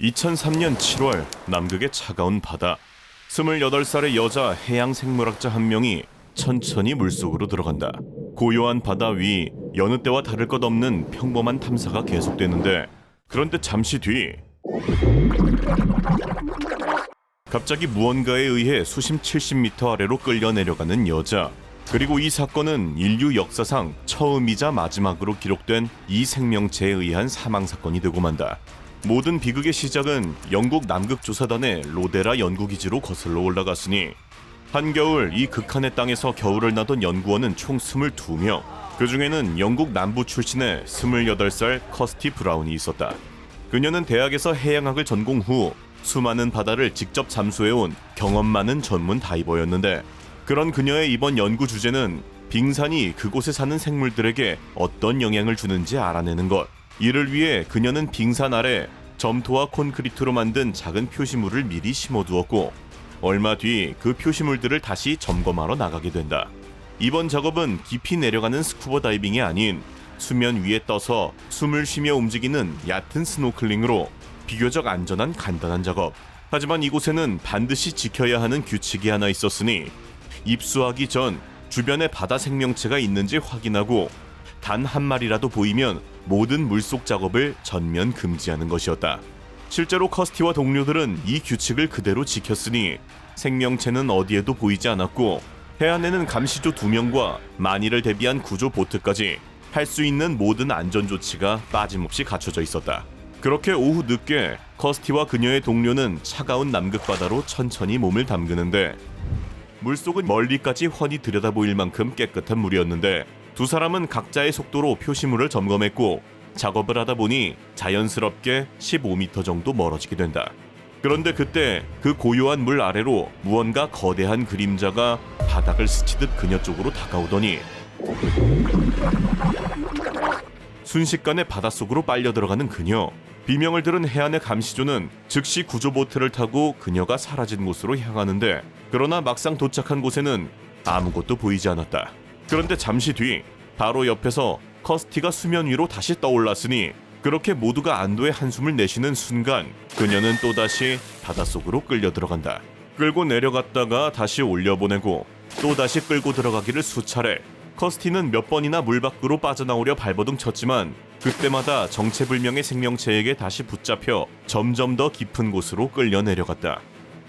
2003년 7월 남극의 차가운 바다. 28살의 여자 해양 생물학자 한 명이 천천히 물속으로 들어간다. 고요한 바다 위 여느 때와 다를 것 없는 평범한 탐사가 계속되는데, 그런데 잠시 뒤 갑자기 무언가에 의해 수심 70m 아래로 끌려 내려가는 여자. 그리고 이 사건은 인류 역사상 처음이자 마지막으로 기록된 이 생명체에 의한 사망 사건이 되고 만다. 모든 비극의 시작은 영국 남극조사단의 로데라 연구기지로 거슬러 올라갔으니, 한겨울 이 극한의 땅에서 겨울을 나던 연구원은 총 22명. 그 중에는 영국 남부 출신의 28살 커스티 브라운이 있었다. 그녀는 대학에서 해양학을 전공 후 수많은 바다를 직접 잠수해온 경험 많은 전문 다이버였는데, 그런 그녀의 이번 연구 주제는 빙산이 그곳에 사는 생물들에게 어떤 영향을 주는지 알아내는 것. 이를 위해 그녀는 빙산 아래 점토와 콘크리트로 만든 작은 표시물을 미리 심어두었고, 얼마 뒤 그 표시물들을 다시 점검하러 나가게 된다. 이번 작업은 깊이 내려가는 스쿠버 다이빙이 아닌 수면 위에 떠서 숨을 쉬며 움직이는 얕은 스노클링으로 비교적 안전한 간단한 작업. 하지만 이곳에는 반드시 지켜야 하는 규칙이 하나 있었으니, 입수하기 전 주변에 바다 생명체가 있는지 확인하고 단 한 마리라도 보이면 모든 물속 작업을 전면 금지하는 것이었다. 실제로 커스티와 동료들은 이 규칙을 그대로 지켰으니 생명체는 어디에도 보이지 않았고, 해안에는 감시조 2명과 만일을 대비한 구조 보트까지 할 수 있는 모든 안전 조치가 빠짐없이 갖춰져 있었다. 그렇게 오후 늦게 커스티와 그녀의 동료는 차가운 남극 바다로 천천히 몸을 담그는데, 물속은 멀리까지 훤히 들여다보일 만큼 깨끗한 물이었는데, 두 사람은 각자의 속도로 표시물을 점검했고 작업을 하다 보니 자연스럽게 15m 정도 멀어지게 된다. 그런데 그때 그 고요한 물 아래로 무언가 거대한 그림자가 바닥을 스치듯 그녀 쪽으로 다가오더니 순식간에 바닷속으로 빨려 들어가는 그녀. 비명을 들은 해안의 감시조는 즉시 구조보트를 타고 그녀가 사라진 곳으로 향하는데, 그러나 막상 도착한 곳에는 아무것도 보이지 않았다. 그런데 잠시 뒤 바로 옆에서 커스티가 수면 위로 다시 떠올랐으니, 그렇게 모두가 안도의 한숨을 내쉬는 순간 그녀는 또다시 바닷속으로 끌려 들어간다. 끌고 내려갔다가 다시 올려보내고 또다시 끌고 들어가기를 수차례. 커스티는 몇 번이나 물 밖으로 빠져나오려 발버둥 쳤지만 그때마다 정체불명의 생명체에게 다시 붙잡혀 점점 더 깊은 곳으로 끌려 내려갔다.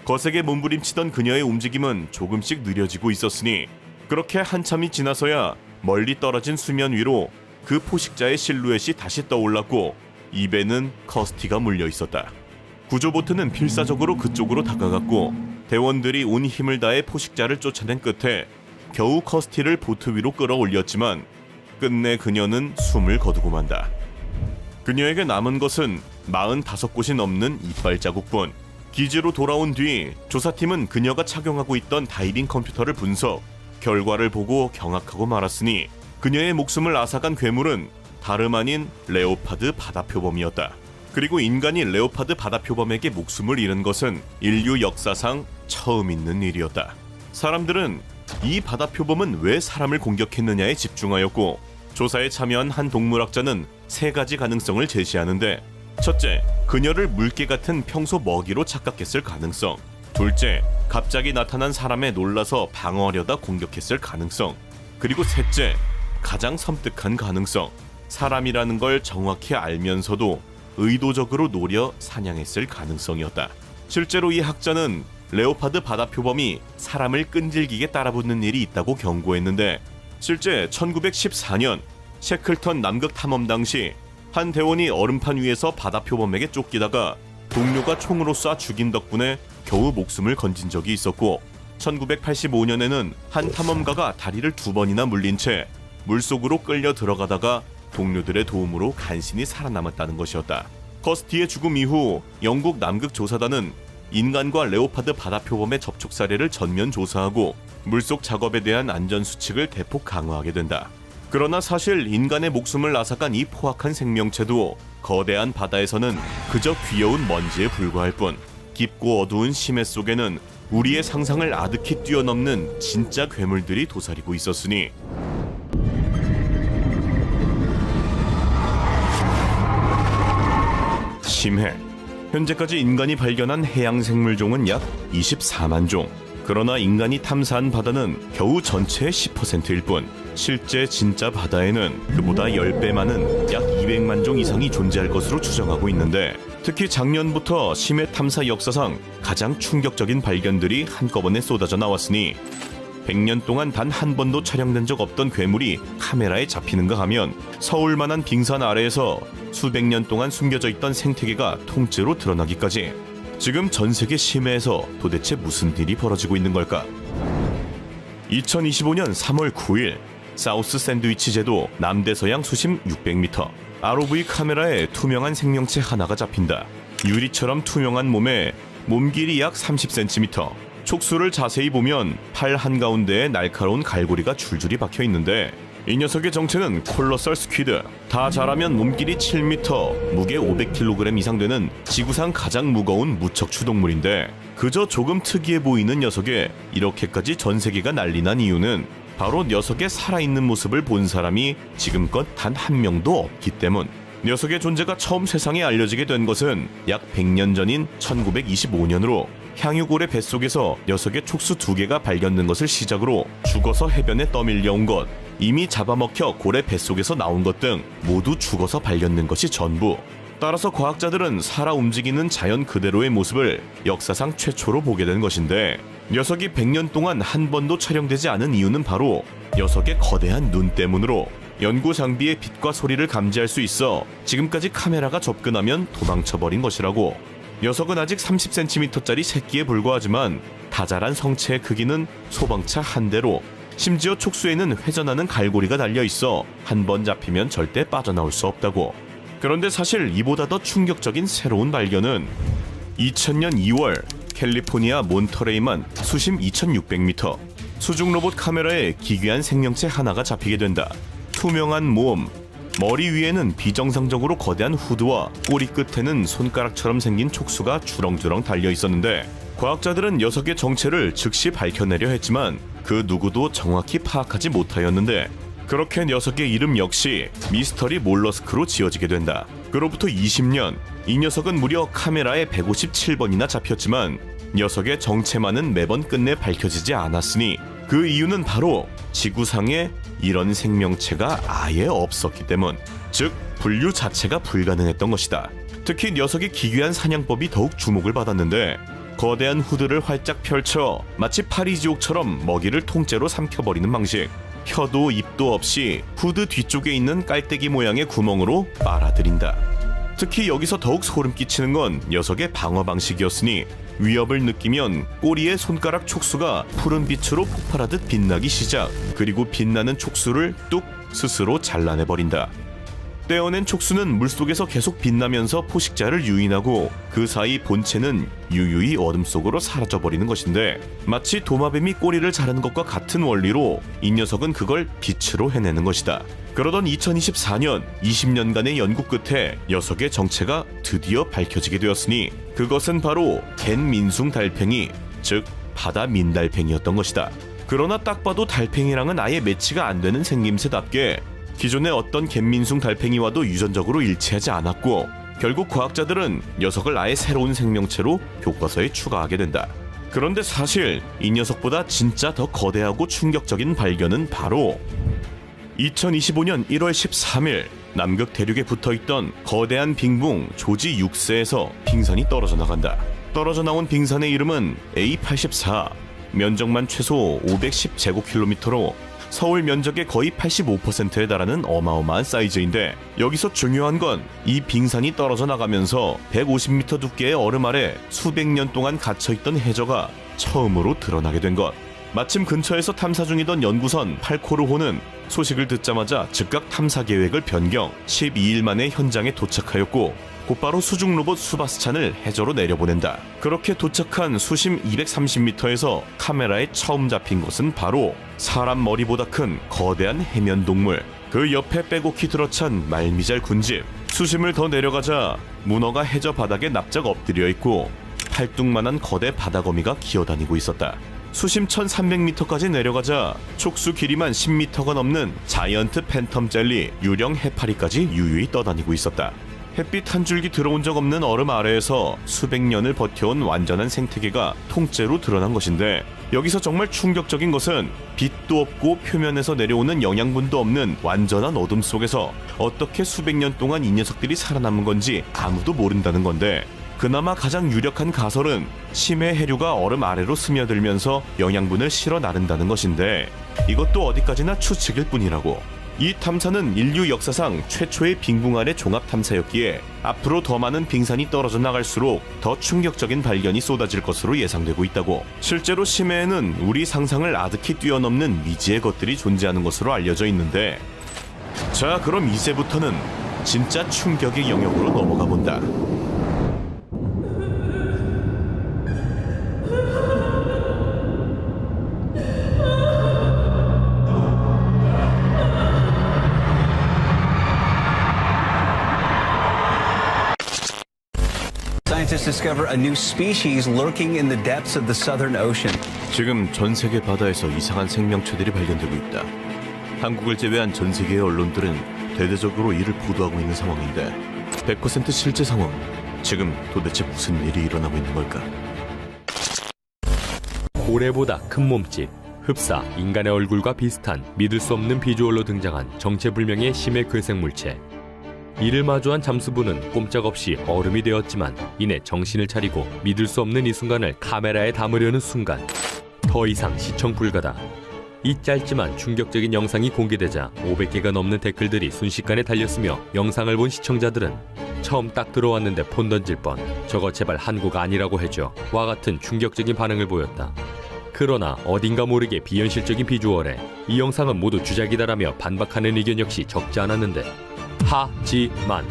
거세게 몸부림치던 그녀의 움직임은 조금씩 느려지고 있었으니, 그렇게 한참이 지나서야 멀리 떨어진 수면 위로 그 포식자의 실루엣이 다시 떠올랐고, 입에는 커스티가 물려 있었다. 구조보트는 필사적으로 그쪽으로 다가갔고 대원들이 온 힘을 다해 포식자를 쫓아낸 끝에 겨우 커스티를 보트 위로 끌어올렸지만 끝내 그녀는 숨을 거두고 만다. 그녀에게 남은 것은 45곳이 넘는 이빨 자국뿐. 기지로 돌아온 뒤 조사팀은 그녀가 착용하고 있던 다이빙 컴퓨터를 분석. 결과를 보고 경악하고 말았으니, 그녀의 목숨을 앗아간 괴물은 다름 아닌 레오파드 바다표범이었다. 그리고 인간이 레오파드 바다표범에게 목숨을 잃은 것은 인류 역사상 처음 있는 일이었다. 사람들은 이 바다표범은 왜 사람을 공격했느냐에 집중하였고, 조사에 참여한 한 동물학자는 3가지 가능성을 제시하는데, 첫째, 그녀를 물개 같은 평소 먹이로 착각했을 가능성. 둘째, 갑자기 나타난 사람에 놀라서 방어하려다 공격했을 가능성. 그리고 셋째, 가장 섬뜩한 가능성. 사람이라는 걸 정확히 알면서도 의도적으로 노려 사냥했을 가능성이었다. 실제로 이 학자는 레오파드 바다표범이 사람을 끈질기게 따라붙는 일이 있다고 경고했는데, 실제 1914년 셰클턴 남극 탐험 당시 한 대원이 얼음판 위에서 바다표범에게 쫓기다가 동료가 총으로 쏴 죽인 덕분에 겨우 목숨을 건진 적이 있었고, 1985년에는 한 탐험가가 다리를 2번이나 물린 채 물속으로 끌려 들어가다가 동료들의 도움으로 간신히 살아남았다는 것이었다. 커스티의 죽음 이후 영국 남극조사단은 인간과 레오파드 바다표범의 접촉 사례를 전면 조사하고 물속 작업에 대한 안전수칙을 대폭 강화하게 된다. 그러나 사실 인간의 목숨을 앗아간 이 포악한 생명체도 거대한 바다에서는 그저 귀여운 먼지에 불과할 뿐, 깊고 어두운 심해 속에는 우리의 상상을 아득히 뛰어넘는 진짜 괴물들이 도사리고 있었으니, 심해, 현재까지 인간이 발견한 해양 생물종은 약 24만 종. 그러나 인간이 탐사한 바다는 겨우 전체의 10%일 뿐, 실제 진짜 바다에는 그보다 10배 많은 약 200만 종 이상이 존재할 것으로 추정하고 있는데, 특히 작년부터 심해 탐사 역사상 가장 충격적인 발견들이 한꺼번에 쏟아져 나왔으니 100년 동안 단 한 번도 촬영된 적 없던 괴물이 카메라에 잡히는가 하면 서울만한 빙산 아래에서 수백 년 동안 숨겨져 있던 생태계가 통째로 드러나기까지, 지금 전 세계 심해에서 도대체 무슨 일이 벌어지고 있는 걸까? 2025년 3월 9일 사우스 샌드위치 제도 남대서양 수심 600m ROV 카메라에 투명한 생명체 하나가 잡힌다. 유리처럼 투명한 몸에 몸길이 약 30cm, 촉수를 자세히 보면 팔 한가운데에 날카로운 갈고리가 줄줄이 박혀 있는데, 이 녀석의 정체는 콜로설 스퀴드. 다 자라면 몸길이 7m, 무게 500kg 이상 되는 지구상 가장 무거운 무척 추동물인데, 그저 조금 특이해 보이는 녀석에 이렇게까지 전 세계가 난리난 이유는 바로 녀석의 살아있는 모습을 본 사람이 지금껏 단 한 명도 없기 때문. 녀석의 존재가 처음 세상에 알려지게 된 것은 약 100년 전인 1925년으로 향유고래 뱃속에서 녀석의 촉수 2개가 발견된 것을 시작으로 죽어서 해변에 떠밀려 온 것, 이미 잡아먹혀 고래 뱃속에서 나온 것 등 모두 죽어서 발견된 것이 전부. 따라서 과학자들은 살아 움직이는 자연 그대로의 모습을 역사상 최초로 보게 된 것인데, 녀석이 100년 동안 한 번도 촬영되지 않은 이유는 바로 녀석의 거대한 눈 때문으로 연구 장비의 빛과 소리를 감지할 수 있어 지금까지 카메라가 접근하면 도망쳐버린 것이라고. 녀석은 아직 30cm짜리 새끼에 불과하지만 다자란 성체의 크기는 소방차 한 대로, 심지어 촉수에는 회전하는 갈고리가 달려 있어 한 번 잡히면 절대 빠져나올 수 없다고. 그런데 사실 이보다 더 충격적인 새로운 발견은 2000년 2월 캘리포니아 몬터레이만 수심 2600m 수중 로봇 카메라에 기괴한 생명체 하나가 잡히게 된다. 투명한 몸, 머리 위에는 비정상적으로 거대한 후드와 꼬리 끝에는 손가락처럼 생긴 촉수가 주렁주렁 달려 있었는데, 과학자들은 녀석의 정체를 즉시 밝혀내려 했지만 그 누구도 정확히 파악하지 못하였는데, 그렇게 녀석의 이름 역시 미스터리 몰러스크로 지어지게 된다. 그로부터 20년, 이 녀석은 무려 카메라에 157번이나 잡혔지만 녀석의 정체만은 매번 끝내 밝혀지지 않았으니, 그 이유는 바로 지구상에 이런 생명체가 아예 없었기 때문, 즉 분류 자체가 불가능했던 것이다. 특히 녀석의 기괴한 사냥법이 더욱 주목을 받았는데, 거대한 후드를 활짝 펼쳐 마치 파리지옥처럼 먹이를 통째로 삼켜버리는 방식. 혀도 입도 없이 후드 뒤쪽에 있는 깔때기 모양의 구멍으로 빨아들인다. 특히 여기서 더욱 소름 끼치는 건 녀석의 방어 방식이었으니, 위협을 느끼면 꼬리의 손가락 촉수가 푸른 빛으로 폭발하듯 빛나기 시작, 그리고 빛나는 촉수를 뚝 스스로 잘라내버린다. 떼어낸 촉수는 물속에서 계속 빛나면서 포식자를 유인하고 그 사이 본체는 유유히 어둠 속으로 사라져버리는 것인데, 마치 도마뱀이 꼬리를 자르는 것과 같은 원리로 이 녀석은 그걸 빛으로 해내는 것이다. 그러던 2024년 20년간의 연구 끝에 녀석의 정체가 드디어 밝혀지게 되었으니, 그것은 바로 갯민숭 달팽이, 즉 바다 민달팽이였던 것이다. 그러나 딱 봐도 달팽이랑은 아예 매치가 안 되는 생김새답게 기존의 어떤 갯민숭 달팽이와도 유전적으로 일치하지 않았고, 결국 과학자들은 녀석을 아예 새로운 생명체로 교과서에 추가하게 된다. 그런데 사실 이 녀석보다 진짜 더 거대하고 충격적인 발견은 바로 2025년 1월 13일 남극 대륙에 붙어있던 거대한 빙붕 조지 6세에서 빙산이 떨어져 나간다. 떨어져 나온 빙산의 이름은 A84, 면적만 최소 510제곱킬로미터로 서울 면적의 거의 85%에 달하는 어마어마한 사이즈인데, 여기서 중요한 건 이 빙산이 떨어져 나가면서 150m 두께의 얼음 아래 수백 년 동안 갇혀있던 해저가 처음으로 드러나게 된 것. 마침 근처에서 탐사 중이던 연구선 팔코르호는 소식을 듣자마자 즉각 탐사 계획을 변경, 12일 만에 현장에 도착하였고 곧바로 수중 로봇 수바스찬을 해저로 내려보낸다. 그렇게 도착한 수심 230m에서 카메라에 처음 잡힌 것은 바로 사람 머리보다 큰 거대한 해면 동물, 그 옆에 빼곡히 들어찬 말미잘 군집. 수심을 더 내려가자 문어가 해저 바닥에 납작 엎드려 있고 팔뚝만한 거대 바다거미가 기어다니고 있었다. 수심 1300m까지 내려가자 촉수 길이만 10m가 넘는 자이언트 팬텀 젤리 유령 해파리까지 유유히 떠다니고 있었다. 햇빛 한 줄기 들어온 적 없는 얼음 아래에서 수백 년을 버텨온 완전한 생태계가 통째로 드러난 것인데, 여기서 정말 충격적인 것은 빛도 없고 표면에서 내려오는 영양분도 없는 완전한 어둠 속에서 어떻게 수백 년 동안 이 녀석들이 살아남은 건지 아무도 모른다는 건데, 그나마 가장 유력한 가설은 심해 해류가 얼음 아래로 스며들면서 영양분을 실어 나른다는 것인데, 이것도 어디까지나 추측일 뿐이라고. 이 탐사는 인류 역사상 최초의 빙붕 아래 종합 탐사였기에 앞으로 더 많은 빙산이 떨어져 나갈수록 더 충격적인 발견이 쏟아질 것으로 예상되고 있다고. 실제로 심해에는 우리 상상을 아득히 뛰어넘는 미지의 것들이 존재하는 것으로 알려져 있는데, 자, 그럼 이제부터는 진짜 충격의 영역으로 넘어가 본다. Scientists discover a new species lurking in the depths of the Southern Ocean. 지금 전 세계 바다에서 이상한 생명체들이 발견되고 있다. 한국을 제외한 전 세계의 언론들은 대대적으로 이를 보도하고 있는 상황인데, 100% 실제 상황, 지금 도대체 무슨 일이 일어나고 있는 걸까? 고래보다 큰 몸집, 흡사, 인간의 얼굴과 비슷한 믿을 수 없는 비주얼로 등장한 정체불명의 심해 괴생물체. 이를 마주한 잠수부는 꼼짝없이 얼음이 되었지만, 이내 정신을 차리고 믿을 수 없는 이 순간을 카메라에 담으려는 순간, 더 이상 시청 불가다. 이 짧지만 충격적인 영상이 공개되자 500개가 넘는 댓글들이 순식간에 달렸으며, 영상을 본 시청자들은 처음 딱 들어왔는데 폰 던질 뻔, 저거 제발 한국 아니라고 해줘 와 같은 충격적인 반응을 보였다. 그러나 어딘가 모르게 비현실적인 비주얼에 이 영상은 모두 주작이다라며 반박하는 의견 역시 적지 않았는데, 하지만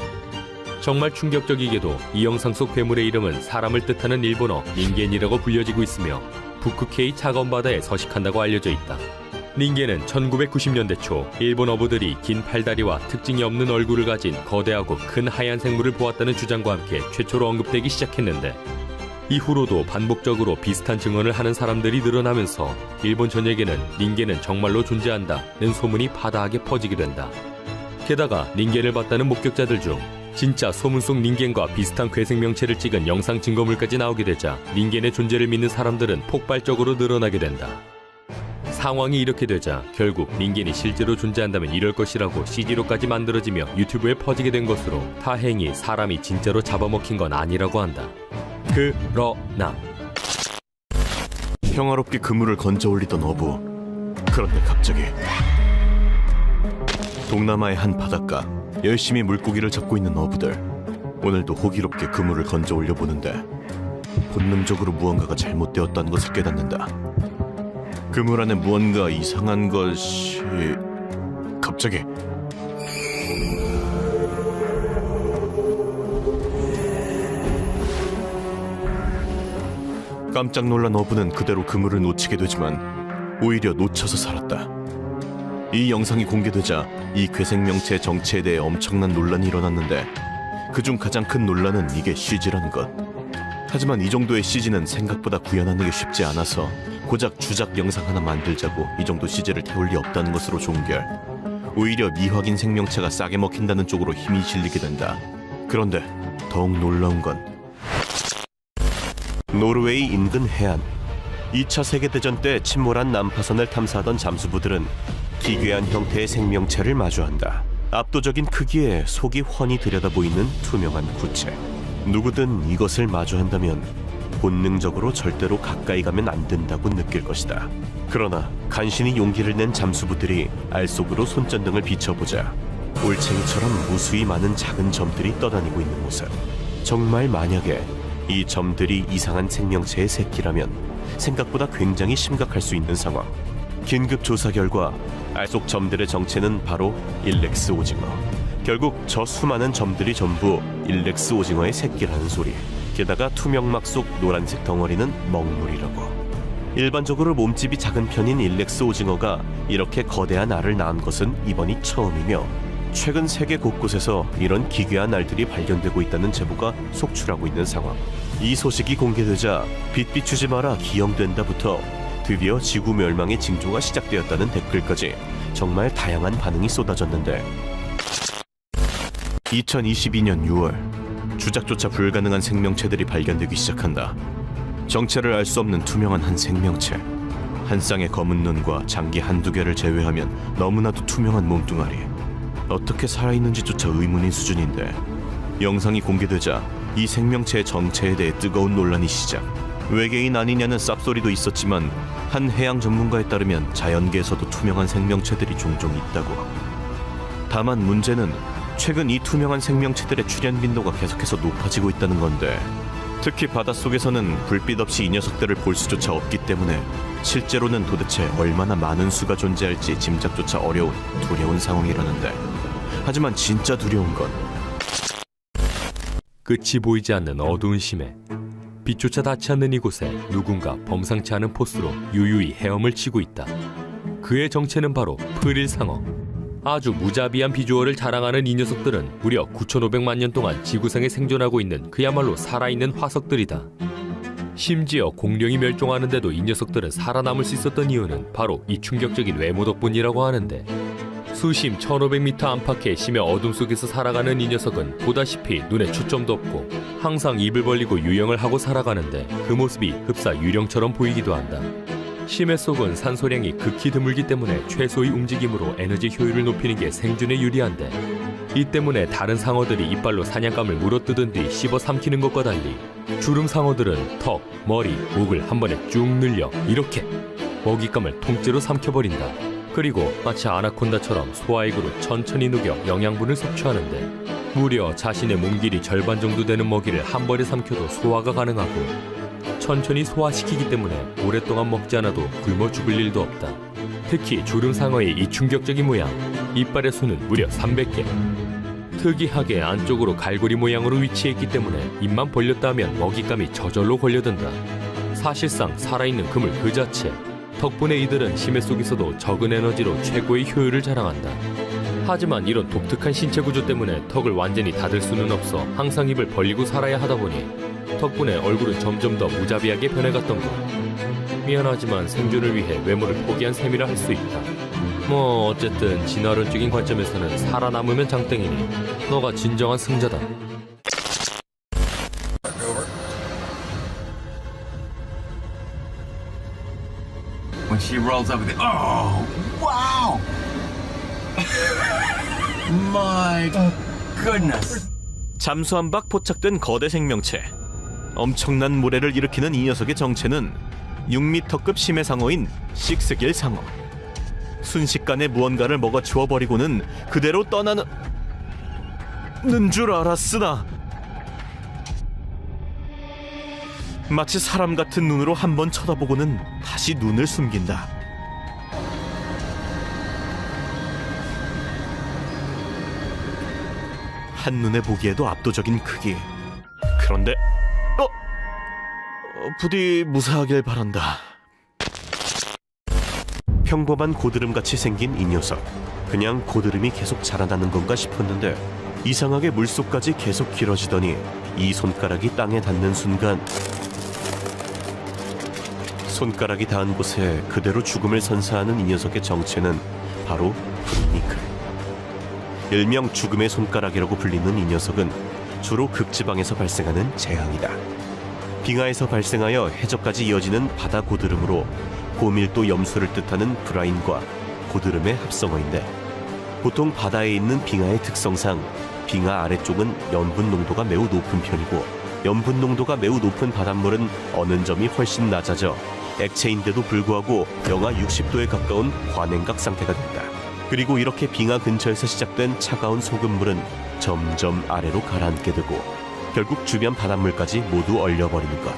정말 충격적이게도 이 영상 속 괴물의 이름은 사람을 뜻하는 일본어 닌겐이라고 불려지고 있으며, 북극해의 차가운 바다에 서식한다고 알려져 있다. 닌겐은 1990년대 초 일본 어부들이 긴 팔다리와 특징이 없는 얼굴을 가진 거대하고 큰 하얀 생물을 보았다는 주장과 함께 최초로 언급되기 시작했는데, 이후로도 반복적으로 비슷한 증언을 하는 사람들이 늘어나면서 일본 전역에는 닌겐은 정말로 존재한다는 소문이 파다하게 퍼지게 된다. 게다가 닌겐을 봤다는 목격자들 중 진짜 소문 속 닌겐과 비슷한 괴생명체를 찍은 영상 증거물까지 나오게 되자 닌겐의 존재를 믿는 사람들은 폭발적으로 늘어나게 된다. 상황이 이렇게 되자 결국 닌겐이 실제로 존재한다면 이럴 것이라고 CG로까지 만들어지며 유튜브에 퍼지게 된 것으로, 다행히 사람이 진짜로 잡아먹힌 건 아니라고 한다. 그러나 평화롭게 그물을 건져 올리던 어부. 그런데 갑자기 동남아의 한 바닷가, 열심히 물고기를 잡고 있는 어부들. 오늘도 호기롭게 그물을 건져 올려보는데 본능적으로 무언가가 잘못되었다는 것을 깨닫는다. 그물 안에 무언가 이상한 것이... 갑자기 깜짝 놀란 어부는 그대로 그물을 놓치게 되지만 오히려 놓쳐서 살았다. 이 영상이 공개되자 이 괴생명체의 정체에 대해 엄청난 논란이 일어났는데, 그중 가장 큰 논란은 이게 CG라는 것. 하지만 이 정도의 CG는 생각보다 구현하는 게 쉽지 않아서 고작 주작 영상 하나 만들자고 이 정도 CG를 태울 리 없다는 것으로 종결. 오히려 미확인 생명체가 싸게 먹힌다는 쪽으로 힘이 실리게 된다. 그런데 더욱 놀라운 건 노르웨이 인근 해안. 2차 세계대전 때 침몰한 남파선을 탐사하던 잠수부들은 기괴한 형태의 생명체를 마주한다. 압도적인 크기에 속이 훤히 들여다보이는 투명한 구체. 누구든 이것을 마주한다면 본능적으로 절대로 가까이 가면 안 된다고 느낄 것이다. 그러나 간신히 용기를 낸 잠수부들이 알 속으로 손전등을 비춰보자 올챙이처럼 무수히 많은 작은 점들이 떠다니고 있는 모습. 정말 만약에 이 점들이 이상한 생명체의 새끼라면 생각보다 굉장히 심각할 수 있는 상황. 긴급 조사 결과 알속 점들의 정체는 바로 일렉스 오징어. 결국 저 수많은 점들이 전부 일렉스 오징어의 새끼라는 소리. 게다가 투명막 속 노란색 덩어리는 먹물이라고. 일반적으로 몸집이 작은 편인 일렉스 오징어가 이렇게 거대한 알을 낳은 것은 이번이 처음이며, 최근 세계 곳곳에서 이런 기괴한 알들이 발견되고 있다는 제보가 속출하고 있는 상황. 이 소식이 공개되자 빛 비추지 마라 기영된다부터 드디어 지구 멸망의 징조가 시작되었다는 댓글까지 정말 다양한 반응이 쏟아졌는데, 2022년 6월 주작조차 불가능한 생명체들이 발견되기 시작한다. 정체를 알 수 없는 투명한 한 생명체. 한 쌍의 검은 눈과 장기 한두 개를 제외하면 너무나도 투명한 몸뚱아리. 어떻게 살아있는지조차 의문인 수준인데 영상이 공개되자 이 생명체의 정체에 대해 뜨거운 논란이 시작. 외계인 아니냐는 쌉소리도 있었지만 한 해양 전문가에 따르면 자연계에서도 투명한 생명체들이 종종 있다고. 다만 문제는 최근 이 투명한 생명체들의 출현 빈도가 계속해서 높아지고 있다는 건데, 특히 바닷속에서는 불빛 없이 이 녀석들을 볼 수조차 없기 때문에 실제로는 도대체 얼마나 많은 수가 존재할지 짐작조차 어려운 두려운 상황이라는데, 하지만 진짜 두려운 건 끝이 보이지 않는 어두운 심해. 빛조차 닿지 않는 이곳에 누군가 범상치 않은 포스로 유유히 헤엄을 치고 있다. 그의 정체는 바로 프릴상어. 아주 무자비한 비주얼을 자랑하는 이 녀석들은 무려 9,500만 년 동안 지구상에 생존하고 있는 그야말로 살아있는 화석들이다. 심지어 공룡이 멸종하는데도 이 녀석들은 살아남을 수 있었던 이유는 바로 이 충격적인 외모 덕분이라고 하는데, 수심 1,500m 안팎의 심해 어둠 속에서 살아가는 이 녀석은 보다시피 눈에 초점도 없고 항상 입을 벌리고 유영을 하고 살아가는데 그 모습이 흡사 유령처럼 보이기도 한다. 심해 속은 산소량이 극히 드물기 때문에 최소의 움직임으로 에너지 효율을 높이는 게 생존에 유리한데, 이 때문에 다른 상어들이 이빨로 사냥감을 물어뜯은 뒤 씹어 삼키는 것과 달리 주름 상어들은 턱, 머리, 목을 한 번에 쭉 늘려 이렇게 먹잇감을 통째로 삼켜버린다. 그리고 마치 아나콘다처럼 소화액으로 천천히 녹여 영양분을 섭취하는데, 무려 자신의 몸 길이 절반 정도 되는 먹이를 한 번에 삼켜도 소화가 가능하고 천천히 소화시키기 때문에 오랫동안 먹지 않아도 굶어 죽을 일도 없다. 특히 주름상어의 이 충격적인 모양, 이빨의 수는 무려 300개. 특이하게 안쪽으로 갈고리 모양으로 위치했기 때문에 입만 벌렸다 하면 먹잇감이 저절로 걸려든다. 사실상 살아있는 그물 그 자체. 덕분에 이들은 심해 속에서도 적은 에너지로 최고의 효율을 자랑한다. 하지만 이런 독특한 신체 구조 때문에 턱을 완전히 닫을 수는 없어 항상 입을 벌리고 살아야 하다 보니 덕분에 얼굴은 점점 더 무자비하게 변해갔던 것. 미안하지만 생존을 위해 외모를 포기한 셈이라 할 수 있다. 뭐 어쨌든 진화론적인 관점에서는 살아남으면 장땡이니 너가 진정한 승자다. When she rolls over the... Oh, wow! My goodness. 잠수함 밖 포착된 거대 생명체. 엄청난 모래를 일으키는 이 녀석의 정체는 6m급 심해상어인 식스길 상어. 순식간에 무언가를 먹어 치워버리고는 그대로 떠나는 줄 알았으나, 마치 사람 같은 눈으로 한번 쳐다보고는 다시 눈을 숨긴다. 한눈에 보기에도 압도적인 크기. 그런데 부디 무사하길 바란다. 평범한 고드름같이 생긴 이 녀석. 그냥 고드름이 계속 자라나는 건가 싶었는데 이상하게 물속까지 계속 길어지더니 이 손가락이 땅에 닿는 순간, 손가락이 닿은 곳에 그대로 죽음을 선사하는 이 녀석의 정체는 바로 브리니클. 일명 죽음의 손가락이라고 불리는 이 녀석은 주로 극지방에서 발생하는 재앙이다. 빙하에서 발생하여 해저까지 이어지는 바다 고드름으로 고밀도 염소를 뜻하는 브라인과 고드름의 합성어인데, 보통 바다에 있는 빙하의 특성상 빙하 아래쪽은 염분 농도가 매우 높은 편이고, 염분 농도가 매우 높은 바닷물은 어는 점이 훨씬 낮아져 액체인데도 불구하고 영하 60도에 가까운 관행각 상태가 된다. 그리고 이렇게 빙하 근처에서 시작된 차가운 소금물은 점점 아래로 가라앉게 되고 결국 주변 바닷물까지 모두 얼려버리는 것.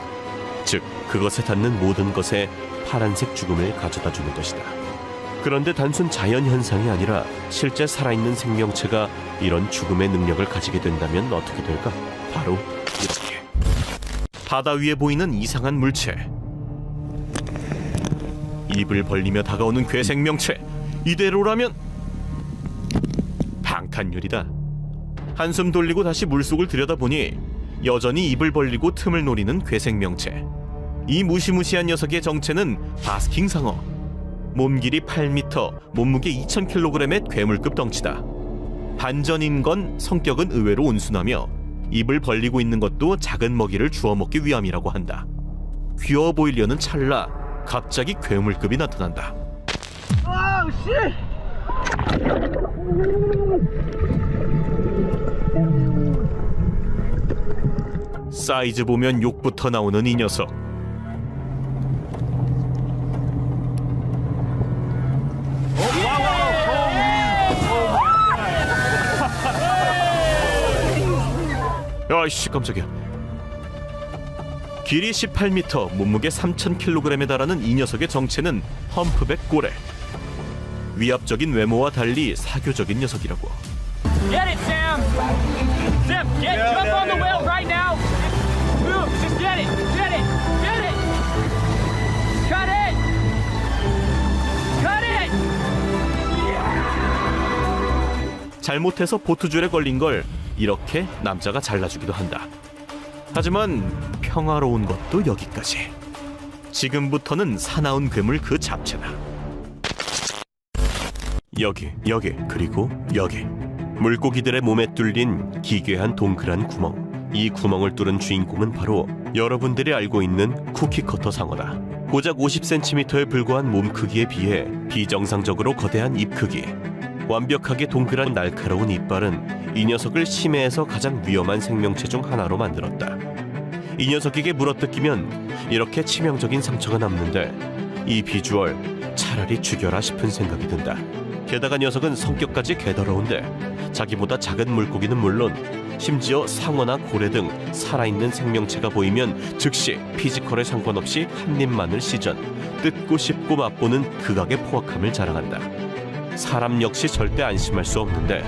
즉, 그것에 닿는 모든 것에 파란색 죽음을 가져다 주는 것이다. 그런데 단순 자연현상이 아니라 실제 살아있는 생명체가 이런 죽음의 능력을 가지게 된다면 어떻게 될까? 바로 이렇게. 바다 위에 보이는 이상한 물체. 입을 벌리며 다가오는 괴생명체. 이대로라면 방탄유리다. 한숨 돌리고 다시 물속을 들여다보니 여전히 입을 벌리고 틈을 노리는 괴생명체. 이 무시무시한 녀석의 정체는 바스킹상어. 몸 길이 8m, 몸무게 2000kg의 괴물급 덩치다. 반전인 건 성격은 의외로 온순하며 입을 벌리고 있는 것도 작은 먹이를 주워 먹기 위함이라고 한다. 귀여워 보이려는 찰나 갑자기 괴물급이 나타난다. 사이즈 보면 욕부터 나오는 이 녀석. 아이씨 깜짝이야. 길이 18m, 몸무게 3,000kg에 달하는 이 녀석의 정체는 험프백 고래. 위압적인 외모와 달리 사교적인 녀석이라고. Get it, Sam! Sam, jump on the wheel right now! Move, just get it! Get it! Get it! Cut it! Cut it! 잘못해서 보트줄에 걸린 걸 이렇게 남자가 잘라주기도 한다. 하지만 평화로운 것도 여기까지. 지금부터는 사나운 괴물 그 자체다. 여기, 그리고 여기. 물고기들의 몸에 뚫린 기괴한 동그란 구멍. 이 구멍을 뚫은 주인공은 바로 여러분들이 알고 있는 쿠키커터 상어다. 고작 50cm에 불과한 몸 크기에 비해 비정상적으로 거대한 입 크기, 완벽하게 동그란 날카로운 이빨은 이 녀석을 심해에서 가장 위험한 생명체 중 하나로 만들었다. 이 녀석에게 물어뜯기면 이렇게 치명적인 상처가 남는데 이 비주얼 차라리 죽여라 싶은 생각이 든다. 게다가 녀석은 성격까지 개더러운데 자기보다 작은 물고기는 물론 심지어 상어나 고래 등 살아있는 생명체가 보이면 즉시 피지컬에 상관없이 한 입만을 시전, 뜯고 씹고 맛보는 극악의 포악함을 자랑한다. 사람 역시 절대 안심할 수 없는데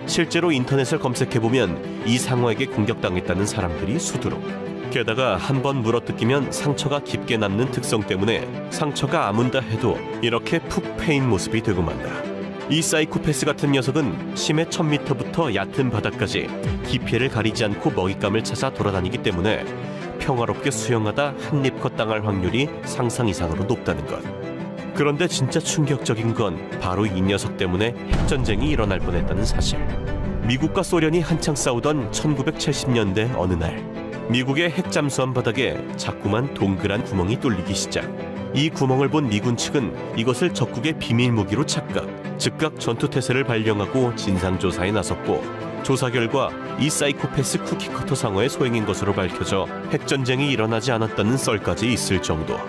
실제로 인터넷을 검색해보면 이 상어에게 공격당했다는 사람들이 수두룩. 게다가 한번 물어뜯기면 상처가 깊게 남는 특성 때문에 상처가 아문다 해도 이렇게 푹 패인 모습이 되고 만다. 이 사이코패스 같은 녀석은 심해 1000m부터 얕은 바다까지 깊이를 가리지 않고 먹잇감을 찾아 돌아다니기 때문에 평화롭게 수영하다 한입컷 당할 확률이 상상 이상으로 높다는 것. 그런데 진짜 충격적인 건 바로 이 녀석 때문에 핵전쟁이 일어날 뻔했다는 사실. 미국과 소련이 한창 싸우던 1970년대 어느 날 미국의 핵잠수함 바닥에 자꾸만 동그란 구멍이 뚫리기 시작. 이 구멍을 본 미군 측은 이것을 적국의 비밀 무기로 착각, 즉각 전투태세를 발령하고 진상조사에 나섰고 조사 결과 이 사이코패스 쿠키커터 상어의 소행인 것으로 밝혀져 핵전쟁이 일어나지 않았다는 썰까지 있을 정도.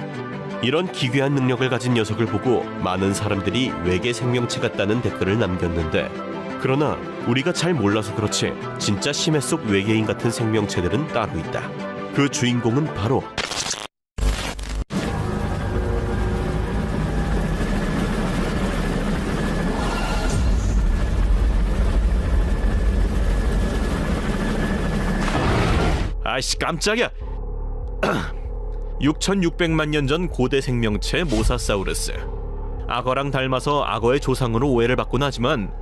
이런 기괴한 능력을 가진 녀석을 보고 많은 사람들이 외계 생명체 같다는 댓글을 남겼는데, 그러나 우리가 잘 몰라서 그렇지 진짜 심해 속 외계인 같은 생명체들은 따로 있다. 그 주인공은 바로 아이씨 깜짝이야. 6600만 년 전 고대 생명체 모사사우루스. 악어랑 닮아서 악어의 조상으로 오해를 받곤 하지만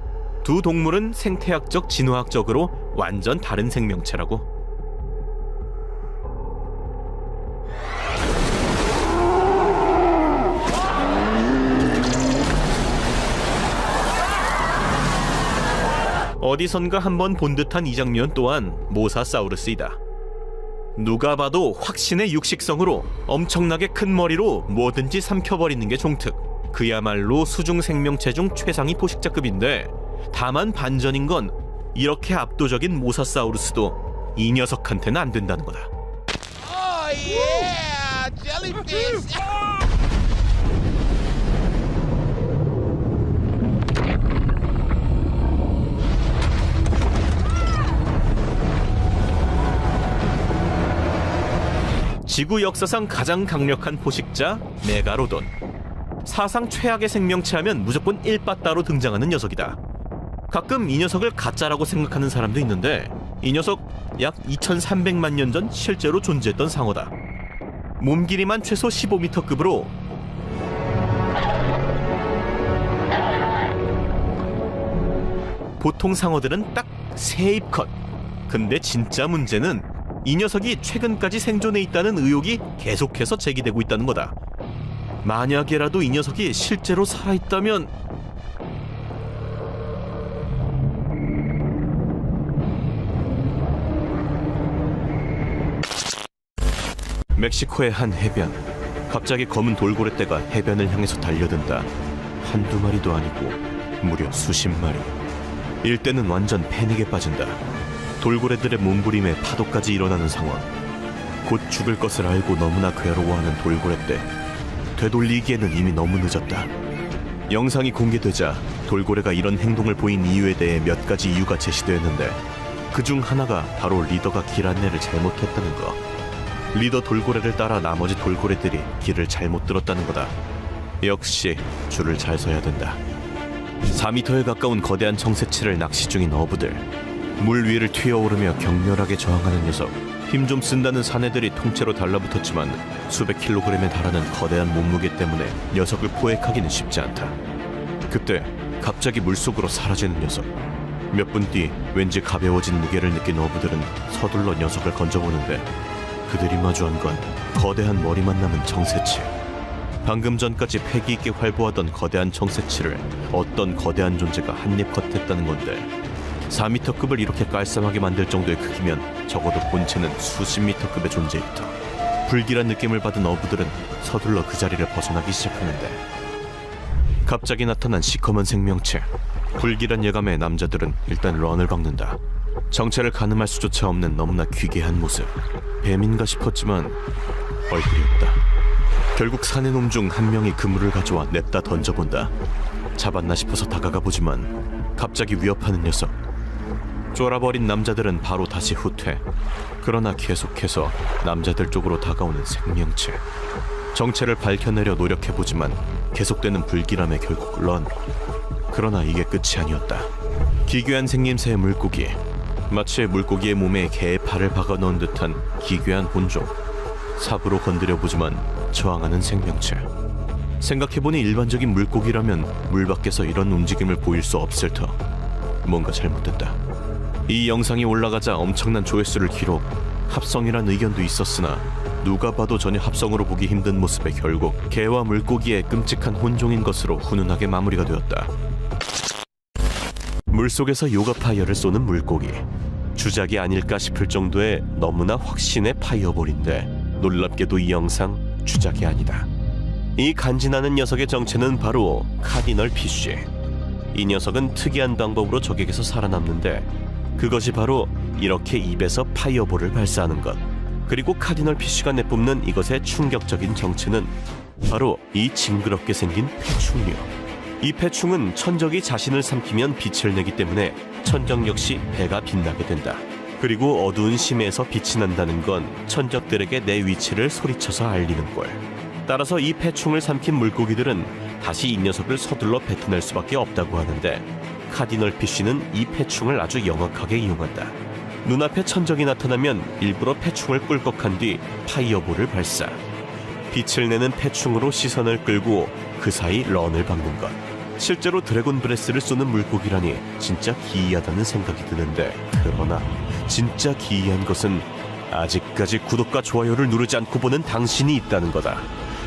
두 동물은 생태학적 진화학적으로 완전 다른 생명체라고. 어디선가 한번 본 듯한 이 장면 또한 모사사우루스이다. 누가 봐도 확신의 육식성으로 엄청나게 큰 머리로 뭐든지 삼켜버리는 게 종특. 그야말로 수중 생명체 중 최상위 포식자급인데, 다만 반전인 건 이렇게 압도적인 모사사우루스도 이 녀석한테는 안 된다는 거다. 지구 역사상 가장 강력한 포식자 메가로돈. 사상 최악의 생명체 하면 무조건 1빠따로 등장하는 녀석이다. 가끔 이 녀석을 가짜라고 생각하는 사람도 있는데 이 녀석 약 2300만 년 전 실제로 존재했던 상어다. 몸 길이만 최소 15m급으로 보통 상어들은 딱 3입 컷. 근데 진짜 문제는 이 녀석이 최근까지 생존해 있다는 의혹이 계속해서 제기되고 있다는 거다. 만약에라도 이 녀석이 실제로 살아있다면 멕시코의 한 해변. 갑자기 검은 돌고래떼가 해변을 향해서 달려든다. 한두 마리도 아니고 무려 수십 마리. 일대는 완전 패닉에 빠진다. 돌고래들의 몸부림에 파도까지 일어나는 상황. 곧 죽을 것을 알고 너무나 괴로워하는 돌고래떼. 되돌리기에는 이미 너무 늦었다. 영상이 공개되자 돌고래가 이런 행동을 보인 이유에 대해 몇 가지 이유가 제시되었는데 그중 하나가 바로 리더가 길 안내를 잘못했다는 거. 리더 돌고래를 따라 나머지 돌고래들이 길을 잘못 들었다는 거다. 역시 줄을 잘 서야 된다. 4m에 가까운 거대한 청새치를 낚시 중인 어부들. 물 위를 튀어오르며 격렬하게 저항하는 녀석. 힘 좀 쓴다는 사내들이 통째로 달라붙었지만 수백 킬로그램에 달하는 거대한 몸무게 때문에 녀석을 포획하기는 쉽지 않다. 그때 갑자기 물속으로 사라지는 녀석. 몇 분 뒤 왠지 가벼워진 무게를 느낀 어부들은 서둘러 녀석을 건져보는데 그들이 마주한 건 거대한 머리만 남은 청새치. 방금 전까지 패기 있게 활보하던 거대한 청새치를 어떤 거대한 존재가 한입 컷했다는 건데 4m급을 이렇게 깔쌈하게 만들 정도의 크기면 적어도 본체는 수십 미터급의 존재이다. 불길한 느낌을 받은 어부들은 서둘러 그 자리를 벗어나기 시작하는데 갑자기 나타난 시커먼 생명체. 불길한 예감에 남자들은 일단 런을 박는다. 정체를 가늠할 수조차 없는 너무나 귀괴한 모습. 뱀인가 싶었지만 얼굴이 없다. 결국 사내놈 중 한 명이 그물을 가져와 냅다 던져본다. 잡았나 싶어서 다가가 보지만 갑자기 위협하는 녀석. 쫄아버린 남자들은 바로 다시 후퇴. 그러나 계속해서 남자들 쪽으로 다가오는 생명체. 정체를 밝혀내려 노력해보지만 계속되는 불길함에 결국 런. 그러나 이게 끝이 아니었다. 기괴한 생김새의 물고기. 마치 물고기의 몸에 개의 팔을 박아넣은 듯한 기괴한 본종. 삽으로 건드려보지만 저항하는 생명체. 생각해보니 일반적인 물고기라면 물 밖에서 이런 움직임을 보일 수 없을 터. 뭔가 잘못됐다. 이 영상이 올라가자 엄청난 조회수를 기록. 합성이란 의견도 있었으나 누가 봐도 전혀 합성으로 보기 힘든 모습에 결국 개와 물고기의 끔찍한 혼종인 것으로 훈훈하게 마무리가 되었다. 물속에서 요가 파이어를 쏘는 물고기. 주작이 아닐까 싶을 정도의 너무나 확신의 파이어볼인데 놀랍게도 이 영상 주작이 아니다. 이 간지나는 녀석의 정체는 바로 카디널 피쉬. 이 녀석은 특이한 방법으로 적에게서 살아남는데 그것이 바로 이렇게 입에서 파이어볼을 발사하는 것. 그리고 카디널 피쉬가 내뿜는 이것의 충격적인 정체는 바로 이 징그럽게 생긴 폐충류. 이 폐충은 천적이 자신을 삼키면 빛을 내기 때문에 천적 역시 배가 빛나게 된다. 그리고 어두운 심해에서 빛이 난다는 건 천적들에게 내 위치를 소리쳐서 알리는 꼴. 따라서 이 폐충을 삼킨 물고기들은 다시 이 녀석을 서둘러 뱉어낼 수밖에 없다고 하는데 카디널 피쉬는 이 폐충을 아주 영악하게 이용한다. 눈앞에 천적이 나타나면 일부러 폐충을 꿀꺽한 뒤 파이어볼을 발사. 빛을 내는 폐충으로 시선을 끌고 그 사이 런을 박는 것. 실제로 드래곤 브레스를 쏘는 물고기라니 진짜 기이하다는 생각이 드는데 그러나 진짜 기이한 것은 아직까지 구독과 좋아요를 누르지 않고 보는 당신이 있다는 거다.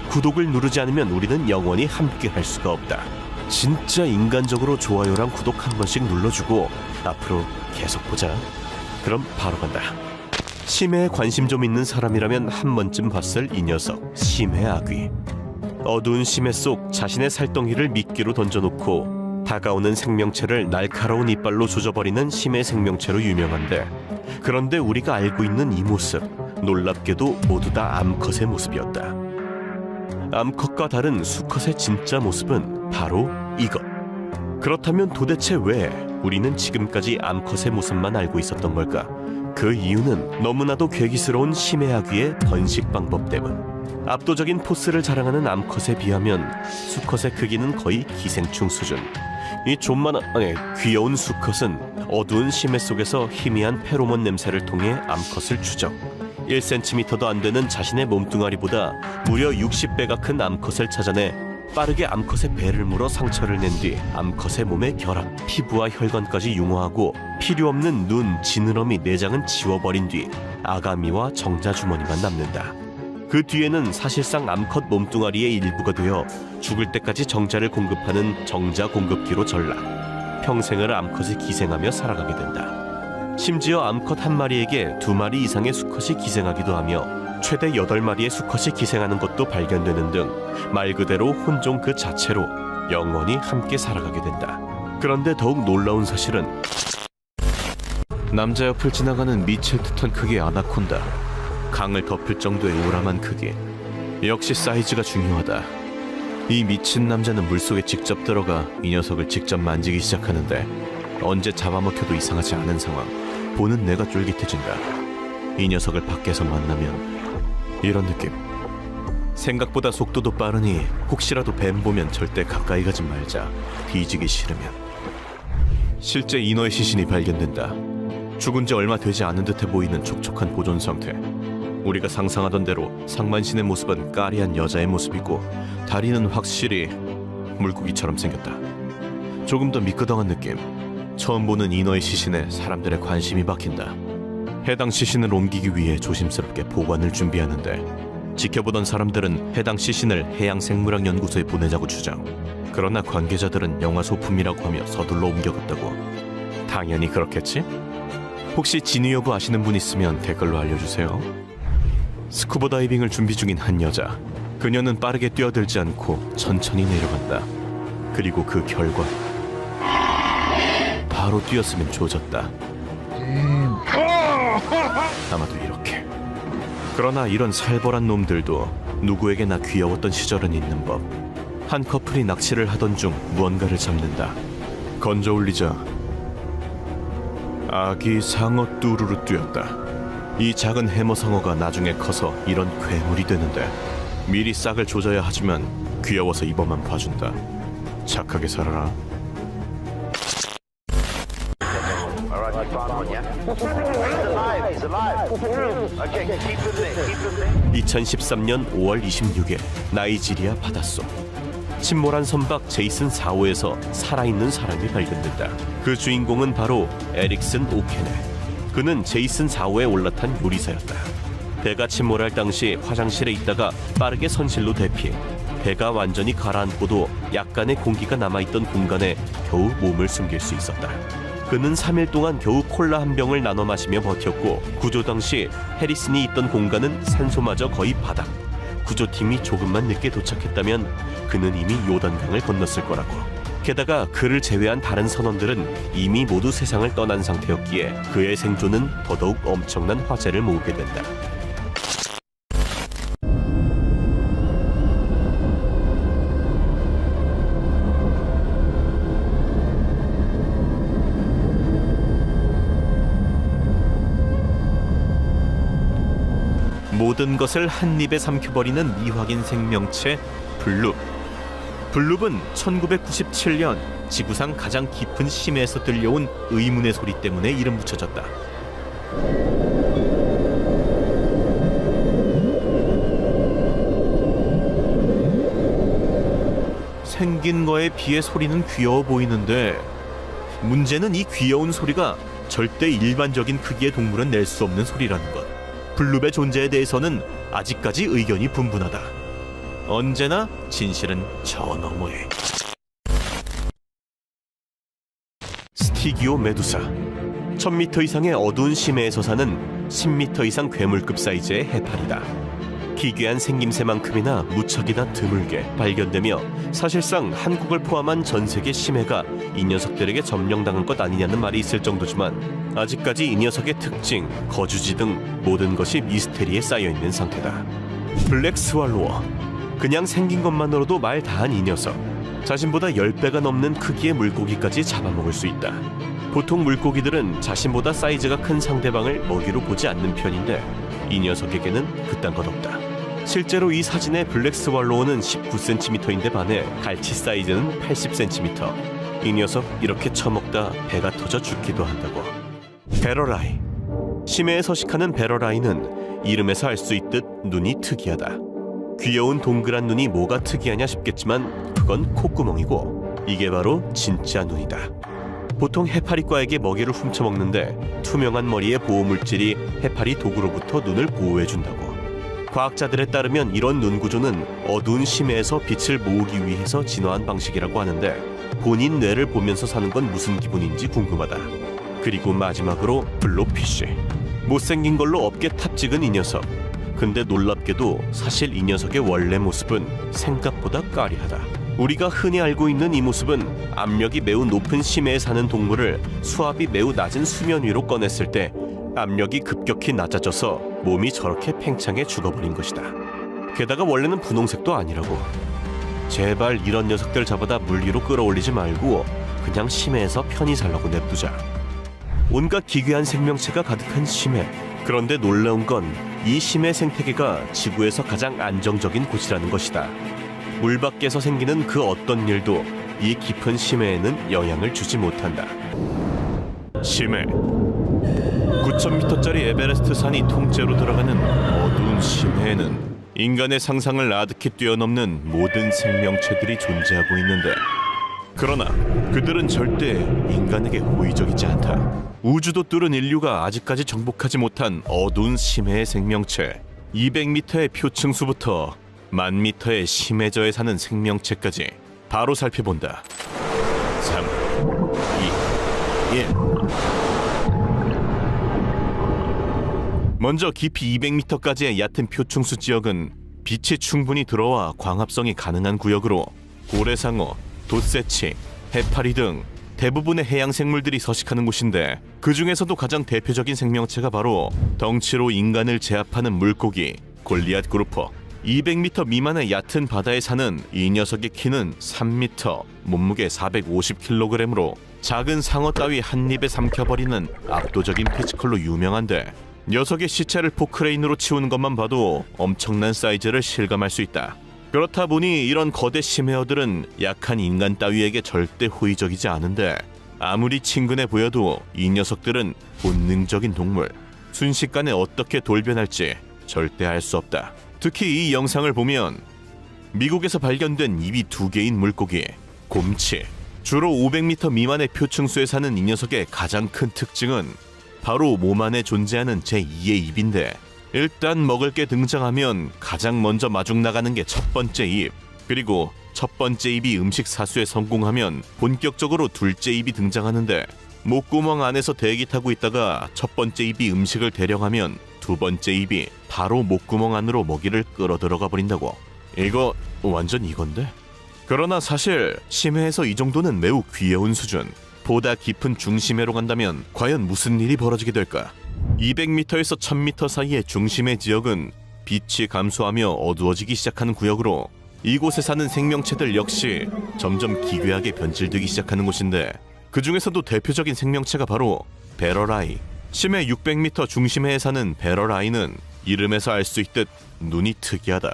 구독을 누르지 않으면 우리는 영원히 함께 할 수가 없다. 진짜 인간적으로 좋아요랑 구독 한 번씩 눌러주고 앞으로 계속 보자. 그럼 바로 간다. 심해에 관심 좀 있는 사람이라면 한 번쯤 봤을 이 녀석, 심해 아귀. 어두운 심해 속 자신의 살덩이를 미끼로 던져놓고 다가오는 생명체를 날카로운 이빨로 조져버리는 심해 생명체로 유명한데 그런데 우리가 알고 있는 이 모습, 놀랍게도 모두 다 암컷의 모습이었다. 암컷과 다른 수컷의 진짜 모습은 바로 이것. 그렇다면 도대체 왜 우리는 지금까지 암컷의 모습만 알고 있었던 걸까? 그 이유는 너무나도 괴기스러운 심해 아귀의 번식 방법 때문. 압도적인 포스를 자랑하는 암컷에 비하면 수컷의 크기는 거의 기생충 수준. 이 귀여운 수컷은 어두운 심해 속에서 희미한 페로몬 냄새를 통해 암컷을 추적. 1cm도 안 되는 자신의 몸뚱아리보다 무려 60배가 큰 암컷을 찾아내 빠르게 암컷의 배를 물어 상처를 낸 뒤 암컷의 몸에 결합, 피부와 혈관까지 융화하고 필요 없는 눈, 지느러미, 내장은 지워버린 뒤 아가미와 정자 주머니만 남는다. 그 뒤에는 사실상 암컷 몸뚱아리의 일부가 되어 죽을 때까지 정자를 공급하는 정자 공급기로 전락. 평생을 암컷에 기생하며 살아가게 된다. 심지어 암컷 한 마리에게 2마리 이상의 수컷이 기생하기도 하며 최대 8마리의 수컷이 기생하는 것도 발견되는 등 말 그대로 혼종 그 자체로 영원히 함께 살아가게 된다. 그런데 더욱 놀라운 사실은 남자 옆을 지나가는 미칠 듯한 크기의 아나콘다. 강을 덮을 정도의 우람한 크기. 역시 사이즈가 중요하다. 이 미친 남자는 물속에 직접 들어가 이 녀석을 직접 만지기 시작하는데 언제 잡아먹혀도 이상하지 않은 상황. 보는 내가 쫄깃해진다. 이 녀석을 밖에서 만나면 이런 느낌. 생각보다 속도도 빠르니 혹시라도 뱀 보면 절대 가까이 가지 말자. 뒤지기 싫으면. 실제 인어의 시신이 발견된다. 죽은 지 얼마 되지 않은 듯해 보이는 촉촉한 보존 상태. 우리가 상상하던 대로 상반신의 모습은 까리한 여자의 모습이고 다리는 확실히 물고기처럼 생겼다. 조금 더 미끄덩한 느낌. 처음 보는 인어의 시신에 사람들의 관심이 박힌다. 해당 시신을 옮기기 위해 조심스럽게 보관을 준비하는데 지켜보던 사람들은 해당 시신을 해양생물학연구소에 보내자고 주장. 그러나 관계자들은 영화 소품이라고 하며 서둘러 옮겨갔다고. 당연히 그렇겠지? 혹시 진위 여부 아시는 분 있으면 댓글로 알려주세요. 스쿠버 다이빙을 준비 중인 한 여자. 그녀는 빠르게 뛰어들지 않고 천천히 내려간다. 그리고 그 결과 바로 뛰었으면 조졌다. 아마도 이렇게. 그러나 이런 살벌한 놈들도 누구에게나 귀여웠던 시절은 있는 법. 한 커플이 낚시를 하던 중 무언가를 잡는다. 건져 올리자 아기 상어 뚜루루 뛰었다. 이 작은 해머상어가 나중에 커서 이런 괴물이 되는데 미리 싹을 조져야 하지만 귀여워서 이번만 봐준다. 착하게 살아라. 2013년 5월 26일 나이지리아 바닷속. 침몰한 선박 제이슨 4호에서 살아있는 사람이 발견된다. 그 주인공은 바로 에릭슨 오케네. 그는 제이슨 4호에 올라탄 요리사였다. 배가 침몰할 당시 화장실에 있다가 빠르게 선실로 대피. 배가 완전히 가라앉고도 약간의 공기가 남아있던 공간에 겨우 몸을 숨길 수 있었다. 그는 3일 동안 겨우 콜라 한 병을 나눠 마시며 버텼고 구조 당시 해리슨이 있던 공간은 산소마저 거의 바닥. 구조팀이 조금만 늦게 도착했다면 그는 이미 요단강을 건넜을 거라고. 게다가 그를 제외한 다른 선원들은 이미 모두 세상을 떠난 상태였기에 그의 생존은 더더욱 엄청난 화제를 모으게 된다. 모든 것을 한 입에 삼켜버리는 미확인 생명체 블룹. 블룹은 1997년 지구상 가장 깊은 심해에서 들려온 의문의 소리 때문에 이름 붙여졌다. 생긴 거에 비해 소리는 귀여워 보이는데 문제는 이 귀여운 소리가 절대 일반적인 크기의 동물은 낼 수 없는 소리라는 것. 블룹의 존재에 대해서는 아직까지 의견이 분분하다. 언제나 진실은 저 너머에. 스티기오 메두사. 1000m 이상의 어두운 심해에서 사는 10m 이상 괴물급 사이즈의 해파리다. 기괴한 생김새만큼이나 무척이나 드물게 발견되며 사실상 한국을 포함한 전 세계 심해가 이 녀석들에게 점령당한 것 아니냐는 말이 있을 정도지만 아직까지 이 녀석의 특징, 거주지 등 모든 것이 미스테리에 쌓여있는 상태다. 블랙 스왈로어. 그냥 생긴 것만으로도 말 다한 이 녀석. 자신보다 10배가 넘는 크기의 물고기까지 잡아먹을 수 있다. 보통 물고기들은 자신보다 사이즈가 큰 상대방을 먹이로 보지 않는 편인데 이 녀석에게는 그딴 것 없다. 실제로 이 사진의 블랙 스왈로우는 19cm인데 반해 갈치 사이즈는 80cm. 이 녀석 이렇게 처먹다 배가 터져 죽기도 한다고. 베러라이. 심해에 서식하는 베러라이는 이름에서 알 수 있듯 눈이 특이하다. 귀여운 동그란 눈이 뭐가 특이하냐 싶겠지만 그건 콧구멍이고 이게 바로 진짜 눈이다. 보통 해파리과에게 먹이를 훔쳐먹는데 투명한 머리의 보호물질이 해파리 독으로부터 눈을 보호해준다고. 과학자들에 따르면 이런 눈 구조는 어두운 심해에서 빛을 모으기 위해서 진화한 방식이라고 하는데 본인 뇌를 보면서 사는 건 무슨 기분인지 궁금하다. 그리고 마지막으로 블로피쉬. 못생긴 걸로 어깨 탑 찍은 이 녀석. 근데 놀랍게도 사실 이 녀석의 원래 모습은 생각보다 까리하다. 우리가 흔히 알고 있는 이 모습은 압력이 매우 높은 심해에 사는 동물을 수압이 매우 낮은 수면 위로 꺼냈을 때 압력이 급격히 낮아져서 몸이 저렇게 팽창해 죽어버린 것이다. 게다가 원래는 분홍색도 아니라고. 제발 이런 녀석들 잡아다 물 위로 끌어올리지 말고 그냥 심해에서 편히 살라고 냅두자. 온갖 기괴한 생명체가 가득한 심해. 그런데 놀라운 건 이 심해 생태계가 지구에서 가장 안정적인 곳이라는 것이다. 물 밖에서 생기는 그 어떤 일도 이 깊은 심해에는 영향을 주지 못한다. 심해. 9,000m짜리 에베레스트 산이 통째로 들어가는 어두운 심해에는 인간의 상상을 아득히 뛰어넘는 모든 생명체들이 존재하고 있는데, 그러나 그들은 절대 인간에게 호의적이지 않다. 우주도 뚫은 인류가 아직까지 정복하지 못한 어두운 심해의 생명체, 200m의 표층수부터 10,000m의 심해저에 사는 생명체까지 바로 살펴본다. 3, 2, 1. 먼저 깊이 200m까지의 얕은 표층수 지역은 빛이 충분히 들어와 광합성이 가능한 구역으로 고래상어, 돛새치, 해파리 등 대부분의 해양 생물들이 서식하는 곳인데, 그 중에서도 가장 대표적인 생명체가 바로 덩치로 인간을 제압하는 물고기 골리앗 그루퍼. 200m 미만의 얕은 바다에 사는 이 녀석의 키는 3m, 몸무게 450kg으로 작은 상어 따위 한 입에 삼켜버리는 압도적인 피지컬로 유명한데, 녀석의 시체를 포크레인으로 치우는 것만 봐도 엄청난 사이즈를 실감할 수 있다. 그렇다 보니 이런 거대 심해어들은 약한 인간 따위에게 절대 호의적이지 않은데, 아무리 친근해 보여도 이 녀석들은 본능적인 동물, 순식간에 어떻게 돌변할지 절대 알 수 없다. 특히 이 영상을 보면 미국에서 발견된 입이 2개인 물고기 곰치. 주로 500m 미만의 표층수에 사는 이 녀석의 가장 큰 특징은 바로 몸 안에 존재하는 제2의 입인데, 일단 먹을 게 등장하면 가장 먼저 마중 나가는 게 첫 번째 입, 그리고 첫 번째 입이 음식 사수에 성공하면 본격적으로 둘째 입이 등장하는데, 목구멍 안에서 대기 타고 있다가 첫 번째 입이 음식을 대령하면 두 번째 입이 바로 목구멍 안으로 먹이를 끌어 들어가 버린다고. 이거 완전 이건데? 그러나 사실 심해에서 이 정도는 매우 귀여운 수준. 보다 깊은 중심해로 간다면 과연 무슨 일이 벌어지게 될까? 200m에서 1000m 사이의 중심의 지역은 빛이 감소하며 어두워지기 시작하는 구역으로, 이곳에 사는 생명체들 역시 점점 기괴하게 변질되기 시작하는 곳인데, 그 중에서도 대표적인 생명체가 바로 베럴아이. 심해 600m 중심해에 사는 베럴아이는 이름에서 알 수 있듯 눈이 특이하다.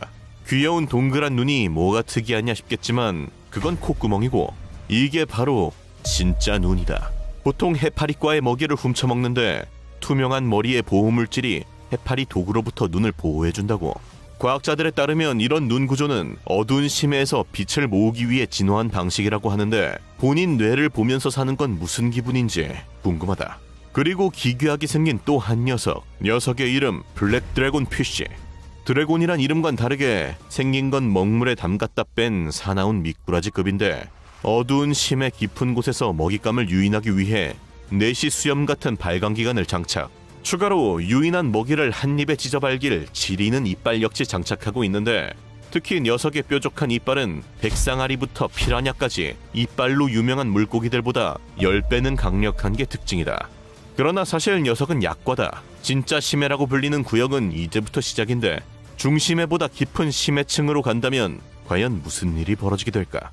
귀여운 동그란 눈이 뭐가 특이하냐 싶겠지만 그건 콧구멍이고, 이게 바로 진짜 눈이다. 보통 해파리과의 먹이를 훔쳐먹는데 투명한 머리의 보호물질이 해파리 독으로부터 눈을 보호해준다고. 과학자들에 따르면 이런 눈 구조는 어두운 심해에서 빛을 모으기 위해 진화한 방식이라고 하는데, 본인 뇌를 보면서 사는 건 무슨 기분인지 궁금하다. 그리고 기괴하게 생긴 또 한 녀석. 녀석의 이름 블랙 드래곤 피쉬. 드래곤이란 이름과는 다르게 생긴 건 먹물에 담갔다 뺀 사나운 미꾸라지급인데, 어두운 심해 깊은 곳에서 먹잇감을 유인하기 위해 내시 수염 같은 발광기관을 장착, 추가로 유인한 먹이를 한 입에 찢어발길 지리는 이빨 역시 장착하고 있는데, 특히 녀석의 뾰족한 이빨은 백상아리부터 피라냐까지 이빨로 유명한 물고기들보다 10배는 강력한 게 특징이다. 그러나 사실 녀석은 약과다. 진짜 심해라고 불리는 구역은 이제부터 시작인데, 중심해보다 깊은 심해층으로 간다면 과연 무슨 일이 벌어지게 될까?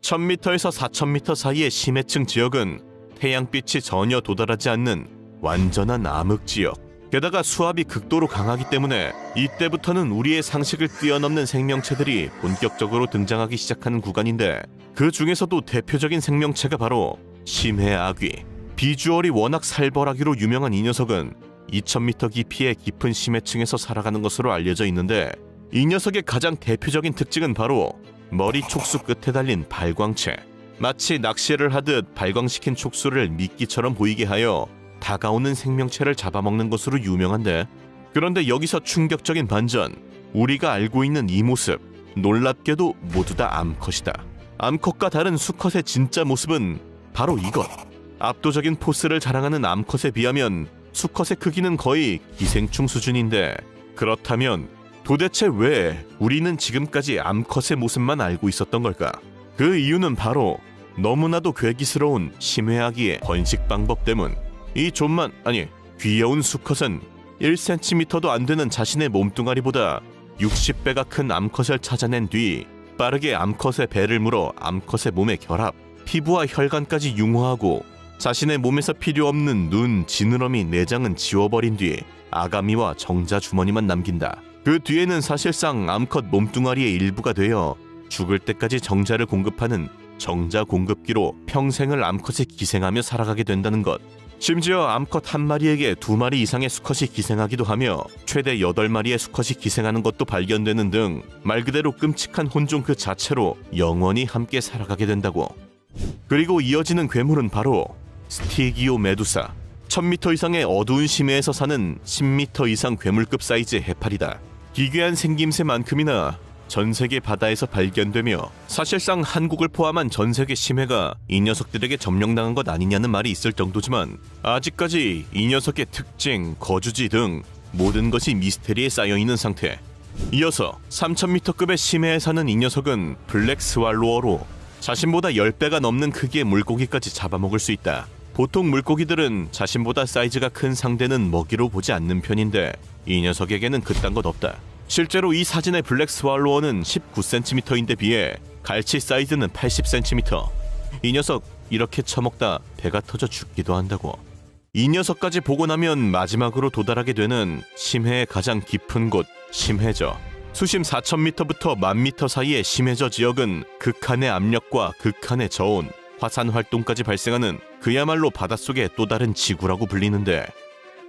1000m에서 4000m 사이의 심해층 지역은 태양빛이 전혀 도달하지 않는 완전한 암흑지역. 게다가 수압이 극도로 강하기 때문에 이때부터는 우리의 상식을 뛰어넘는 생명체들이 본격적으로 등장하기 시작하는 구간인데, 그 중에서도 대표적인 생명체가 바로 심해 아귀. 비주얼이 워낙 살벌하기로 유명한 이 녀석은 2000m 깊이의 깊은 심해층에서 살아가는 것으로 알려져 있는데, 이 녀석의 가장 대표적인 특징은 바로 머리 촉수 끝에 달린 발광체. 마치 낚시를 하듯 발광시킨 촉수를 미끼처럼 보이게 하여 다가오는 생명체를 잡아먹는 것으로 유명한데, 그런데 여기서 충격적인 반전. 우리가 알고 있는 이 모습, 놀랍게도 모두 다 암컷이다. 암컷과 다른 수컷의 진짜 모습은 바로 이것. 압도적인 포스를 자랑하는 암컷에 비하면 수컷의 크기는 거의 기생충 수준인데, 그렇다면 도대체 왜 우리는 지금까지 암컷의 모습만 알고 있었던 걸까? 그 이유는 바로 너무나도 괴기스러운 심해아기의 번식 방법 때문. 이 귀여운 수컷은 1cm도 안 되는 자신의 몸뚱아리보다 60배가 큰 암컷을 찾아낸 뒤 빠르게 암컷의 배를 물어 암컷의 몸에 결합, 피부와 혈관까지 융화하고 자신의 몸에서 필요 없는 눈, 지느러미, 내장은 지워버린 뒤 아가미와 정자 주머니만 남긴다. 그 뒤에는 사실상 암컷 몸뚱아리의 일부가 되어 죽을 때까지 정자를 공급하는 정자 공급기로 평생을 암컷에 기생하며 살아가게 된다는 것. 심지어 암컷 한 마리에게 2마리 이상의 수컷이 기생하기도 하며 최대 8마리의 수컷이 기생하는 것도 발견되는 등 말 그대로 끔찍한 혼종 그 자체로 영원히 함께 살아가게 된다고. 그리고 이어지는 괴물은 바로 스티기오 메두사. 1000m 이상의 어두운 심해에서 사는 10m 이상 괴물급 사이즈의 해파리다. 기괴한 생김새만큼이나 전 세계 바다에서 발견되며 사실상 한국을 포함한 전 세계 심해가 이 녀석들에게 점령당한 것 아니냐는 말이 있을 정도지만 아직까지 이 녀석의 특징, 거주지 등 모든 것이 미스테리에 쌓여있는 상태. 이어서 3000m급의 심해에 사는 이 녀석은 블랙 스왈로어로 자신보다 10배가 넘는 크기의 물고기까지 잡아먹을 수 있다. 보통 물고기들은 자신보다 사이즈가 큰 상대는 먹이로 보지 않는 편인데 이 녀석에게는 그딴 것 없다. 실제로 이 사진의 블랙 스왈로어는 19cm인데 비해 갈치 사이즈는 80cm. 이 녀석 이렇게 처먹다 배가 터져 죽기도 한다고. 이 녀석까지 보고 나면 마지막으로 도달하게 되는 심해의 가장 깊은 곳, 심해저. 수심 4000m부터 10,000m 사이의 심해저 지역은 극한의 압력과 극한의 저온, 화산 활동까지 발생하는 그야말로 바닷속의 또 다른 지구라고 불리는데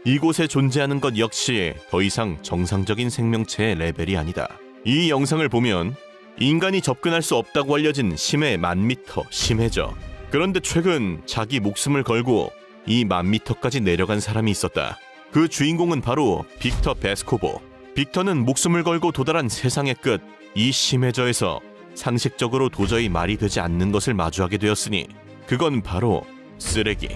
이곳에 존재하는 것 역시 더 이상 정상적인 생명체의 레벨이 아니다. 이 영상을 보면 인간이 접근할 수 없다고 알려진 심해 10,000m 심해저. 그런데 최근 자기 목숨을 걸고 이 10,000m까지 내려간 사람이 있었다. 그 주인공은 바로 빅터 베스코보. 빅터는 목숨을 걸고 도달한 세상의 끝, 이 심해저에서 상식적으로 도저히 말이 되지 않는 것을 마주하게 되었으니 그건 바로 쓰레기.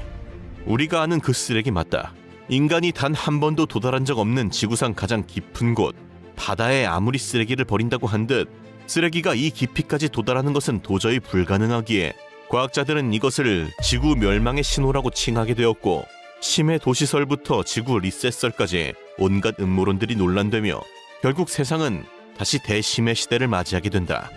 우리가 아는 그 쓰레기 맞다. 인간이 단 한 번도 도달한 적 없는 지구상 가장 깊은 곳, 바다에 아무리 쓰레기를 버린다고 한 듯 쓰레기가 이 깊이까지 도달하는 것은 도저히 불가능하기에 과학자들은 이것을 지구 멸망의 신호라고 칭하게 되었고 심해 도시설부터 지구 리셋설까지 온갖 음모론들이 논란되며 결국 세상은 다시 대심해 시대를 맞이하게 된다.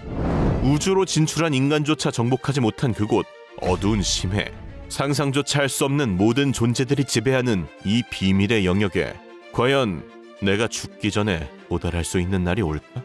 우주로 진출한 인간조차 정복하지 못한 그곳, 어두운 심해. 상상조차 할 수 없는 모든 존재들이 지배하는 이 비밀의 영역에 과연 내가 죽기 전에 도달할 수 있는 날이 올까?